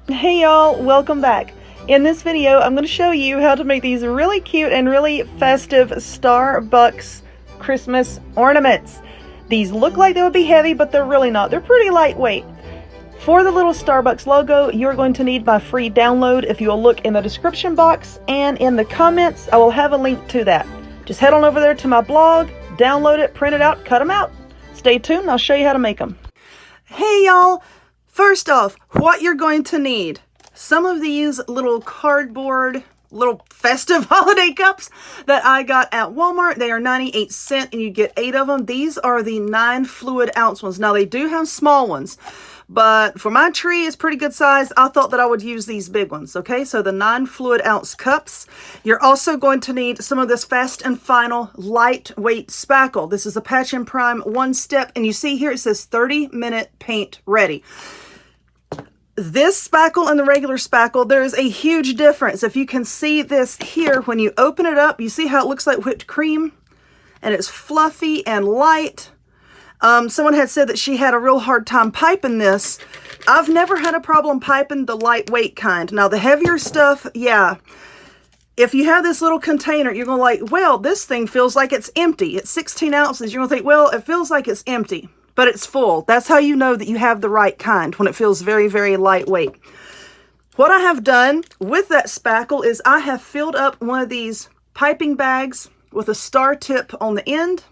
Hey y'all, welcome back. In this video, I'm going to show you how to make these really cute and really festive Starbucks Christmas ornaments. These look like they would be heavy, but they're really not. They're pretty lightweight. For the little Starbucks logo, you're going to need my free download. If you'll look in the description box and in the comments, I will have a link to that. Just head on over there to my blog, download it, print it out, cut them out. Stay tuned, I'll show you how to make them. Hey y'all! First off, what you're going to need. Some of these little cardboard, little festive holiday cups that I got at Walmart. They are 98 cents and you get 8 of them. These are the 9 fluid ounce ones. Now they do have small ones, but for my tree, it's pretty good size. I thought that I would use these big ones. Okay, so the 9 fluid ounce cups. You're also going to need some of this Fast and Final lightweight spackle. This is a Patch and Prime 1-step, and you see here it says 30-minute paint ready. This spackle and the regular spackle, there is a huge difference. If you can see this here, when you open it up, you see how it looks like whipped cream, and it's fluffy and light. Someone had said that she had a real hard time piping this. I've never had a problem piping the lightweight kind. Now the heavier stuff, yeah. If you have this little container, you're going to like, well, this thing feels like it's empty. It's 16 ounces. You're going to think, well, it feels like it's empty, but it's full. That's how you know that you have the right kind, when it feels very, very lightweight. What I have done with that spackle is I have filled up one of these piping bags with a star tip on the end,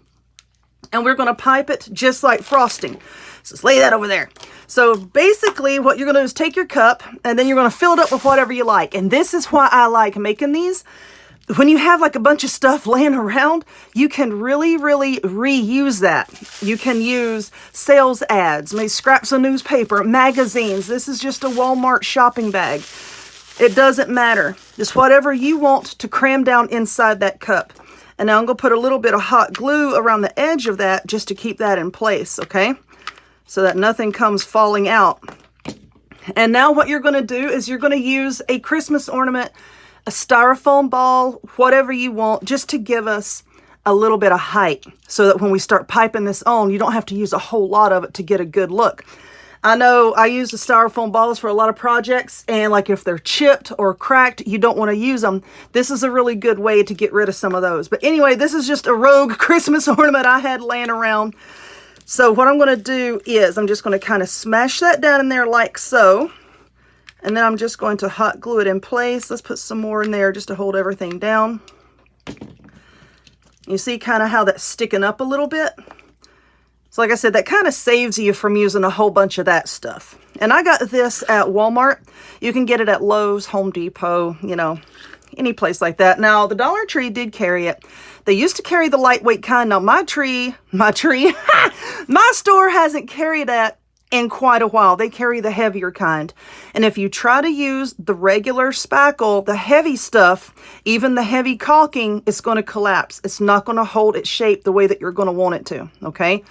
and we're going to pipe it just like frosting. So let's lay that over there. So basically what you're going to do is take your cup and then you're going to fill it up with whatever you like. And this is why I like making these. When you have like a bunch of stuff laying around, you can really, really reuse that. You can use sales ads, maybe scraps of newspaper, magazines. This is just a Walmart shopping bag. It doesn't matter. Just whatever you want to cram down inside that cup. And now I'm going to put a little bit of hot glue around the edge of that just to keep that in place, okay? So that nothing comes falling out. And now what you're going to do is you're going to use a Christmas ornament, a styrofoam ball, whatever you want, just to give us a little bit of height so that when we start piping this on, you don't have to use a whole lot of it to get a good look. I know I use the styrofoam balls for a lot of projects, and like if they're chipped or cracked, you don't want to use them. This is a really good way to get rid of some of those. But anyway, this is just a rogue Christmas ornament I had laying around. So what I'm going to do is I'm just going to kind of smash that down in there like so. And then I'm just going to hot glue it in place. Let's put some more in there just to hold everything down. You see kind of how that's sticking up a little bit? So like I said, that kind of saves you from using a whole bunch of that stuff. And I got this at Walmart. You can get it at Lowe's, Home Depot, you know, any place like that. Now, the Dollar Tree did carry it. They used to carry the lightweight kind. Now, my store hasn't carried that in quite a while. They carry the heavier kind. And if you try to use the regular spackle, the heavy stuff, even the heavy caulking, it's going to collapse. It's not going to hold its shape the way that you're going to want it to, okay?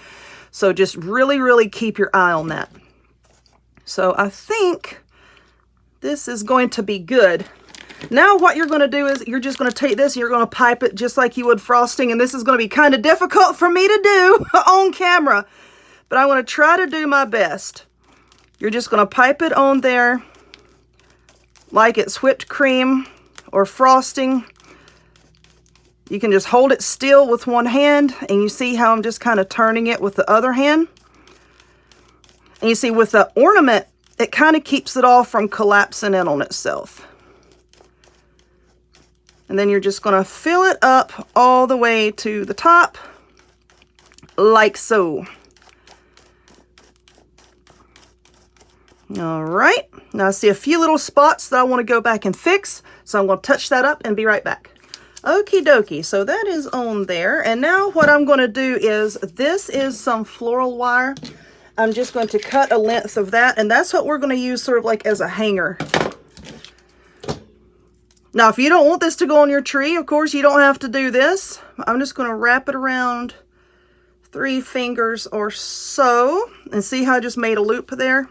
So just really, really keep your eye on that. So I think this is going to be good. Now what you're going to do is you're just going to take this and you're going to pipe it just like you would frosting. And this is going to be kind of difficult for me to do on camera, but I want to try to do my best. You're just going to pipe it on there like it's whipped cream or frosting. You can just hold it still with one hand, and you see how I'm just kind of turning it with the other hand. And you see with the ornament, it kind of keeps it all from collapsing in on itself. And then you're just going to fill it up all the way to the top, like so. All right, now I see a few little spots that I want to go back and fix, so I'm going to touch that up and be right back. Okie dokie, so that is on there. And now what I'm going to do is, this is some floral wire. I'm just going to cut a length of that, and that's what we're going to use sort of like as a hanger. Now, if you don't want this to go on your tree, of course, you don't have to do this. I'm just going to wrap it around 3 fingers or so, and see how I just made a loop there?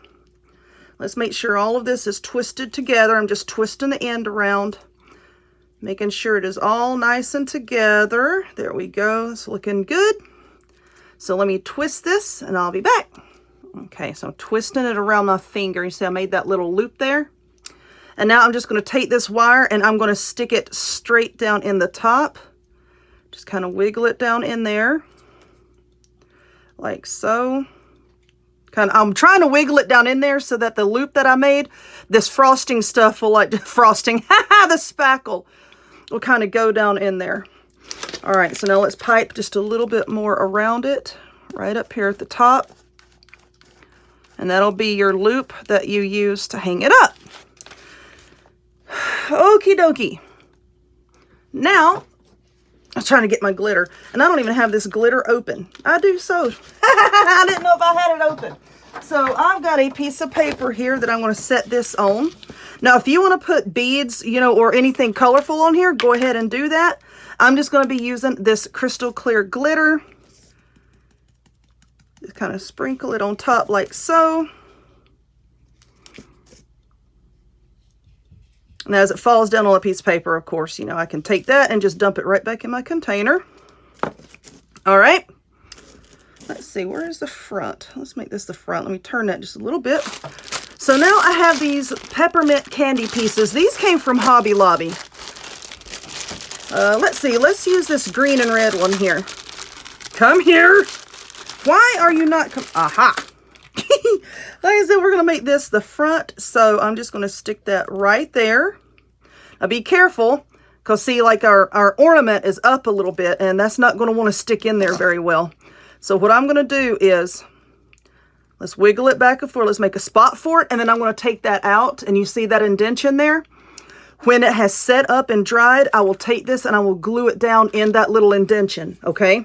Let's make sure all of this is twisted together. I'm just twisting the end around, making sure it is all nice and together. There we go. It's looking good. So let me twist this and I'll be back. Okay, so I'm twisting it around my finger. You see I made that little loop there? And now I'm just going to take this wire and I'm going to stick it straight down in the top. Just kind of wiggle it down in there. Like so. I'm trying to wiggle it down in there so that the loop that I made, this frosting stuff will like, frosting, the spackle will kind of go down in there. All right, so now let's pipe just a little bit more around it, right up here at the top. And that'll be your loop that you use to hang it up. Okie dokie. Now, I was trying to get my glitter, and I don't even have this glitter open. I do so. I didn't know if I had it open. So I've got a piece of paper here that I'm going to set this on. Now, if you want to put beads, you know, or anything colorful on here, go ahead and do that. I'm just going to be using this crystal clear glitter. Just kind of sprinkle it on top like so. And as it falls down on a piece of paper, of course, you know, I can take that and just dump it right back in my container. All right. Let's see, where is the front? Let's make this the front. Let me turn that just a little bit. So now I have these peppermint candy pieces. These came from Hobby Lobby. Let's see, let's use this green and red one here. Come here. Why are you not aha. Like I said, we're going to make this the front. So I'm just going to stick that right there. Now be careful, because see, like our ornament is up a little bit, and that's not going to want to stick in there very well. So what I'm going to do is, let's wiggle it back and forth. Let's make a spot for it, and then I'm going to take that out, and you see that indentation there? When it has set up and dried, I will take this and I will glue it down in that little indentation, okay?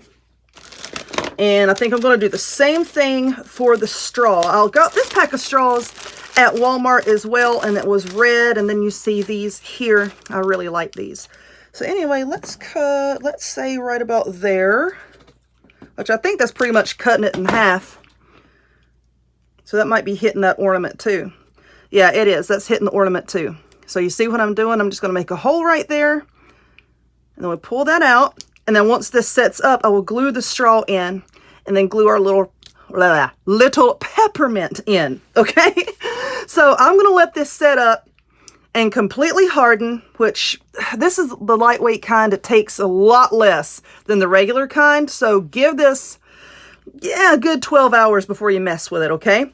And I think I'm going to do the same thing for the straw. I got this pack of straws at Walmart as well, and it was red, and then you see these here. I really like these. So anyway, let's cut, let's say right about there, which I think that's pretty much cutting it in half. So that might be hitting that ornament too. Yeah, it is. That's hitting the ornament too. So you see what I'm doing? I'm just going to make a hole right there, and then we pull that out. And then once this sets up, I will glue the straw in, and then glue our little peppermint in, okay? So I'm going to let this set up and completely harden, which this is the lightweight kind. It takes a lot less than the regular kind. So give this, yeah, a good 12 hours before you mess with it, okay?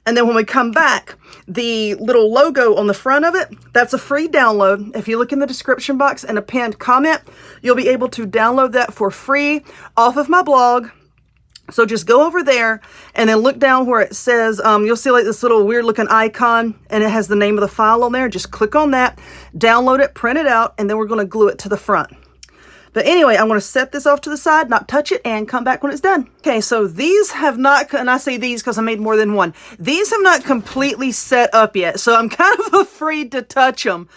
And then when we come back, the little logo on the front of it, that's a free download. If you look in the description box and a pinned comment, you'll be able to download that for free off of my blog. So just go over there and then look down where it says, you'll see like this little weird looking icon, and it has the name of the file on there. Just click on that, download it, print it out, and then we're going to glue it to the front. But anyway, I'm going to set this off to the side, not touch it, and come back when it's done. Okay, so these have not, and I say these because I made more than one. These have not completely set up yet, so I'm kind of afraid to touch them.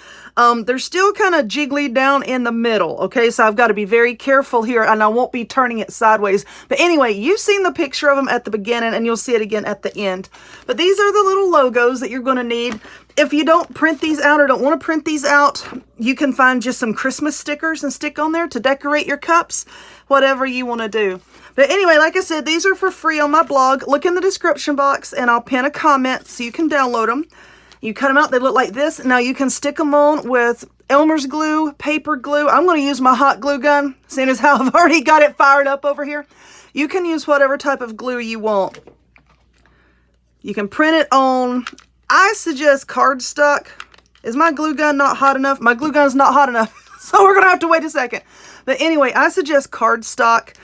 They're still kind of jiggly down in the middle, okay? So I've got to be very careful here, and I won't be turning it sideways. But anyway, you've seen the picture of them at the beginning, and you'll see it again at the end. But these are the little logos that you're going to need. If you don't print these out or don't want to print these out, you can find just some Christmas stickers and stick on there to decorate your cups, whatever you want to do. But anyway, like I said, these are for free on my blog. Look in the description box, and I'll pin a comment so you can download them. You cut them out, they look like this. Now you can stick them on with Elmer's glue, paper glue. I'm going to use my hot glue gun, seeing as how I've already got it fired up over here. You can use whatever type of glue you want. You can print it on, I suggest cardstock. Is my glue gun not hot enough? My glue gun is not hot enough, so we're going to have to wait a second. But anyway, I suggest cardstock.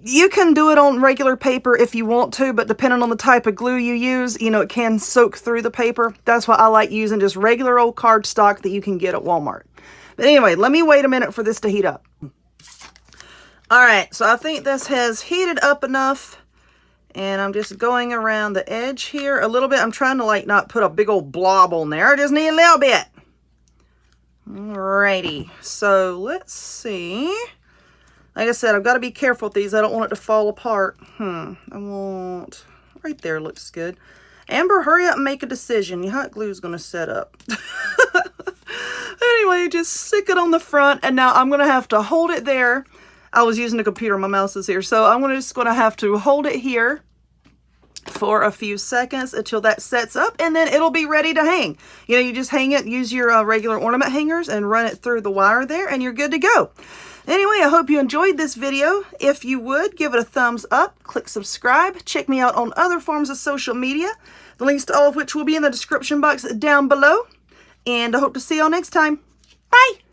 You can do it on regular paper if you want to, but depending on the type of glue you use, you know, it can soak through the paper. That's why I like using just regular old cardstock that you can get at Walmart. But anyway, let me wait a minute for this to heat up. All right, so I think this has heated up enough, and I'm just going around the edge here a little bit. I'm trying to like not put a big old blob on there. I just need a little bit. Alrighty, so let's see. Like I said, I've got to be careful with these. I don't want it to fall apart. I want, right there looks good. Amber, hurry up and make a decision. Your hot glue is going to set up. Anyway, just stick it on the front, and now I'm going to have to hold it there. I was using the computer, my mouse is here. So I'm just going to have to hold it here for a few seconds until that sets up, and then it'll be ready to hang. You know, you just hang it, use your regular ornament hangers and run it through the wire there, and you're good to go. Anyway, I hope you enjoyed this video. If you would, give it a thumbs up, click subscribe, check me out on other forms of social media, the links to all of which will be in the description box down below, and I hope to see y'all next time. Bye!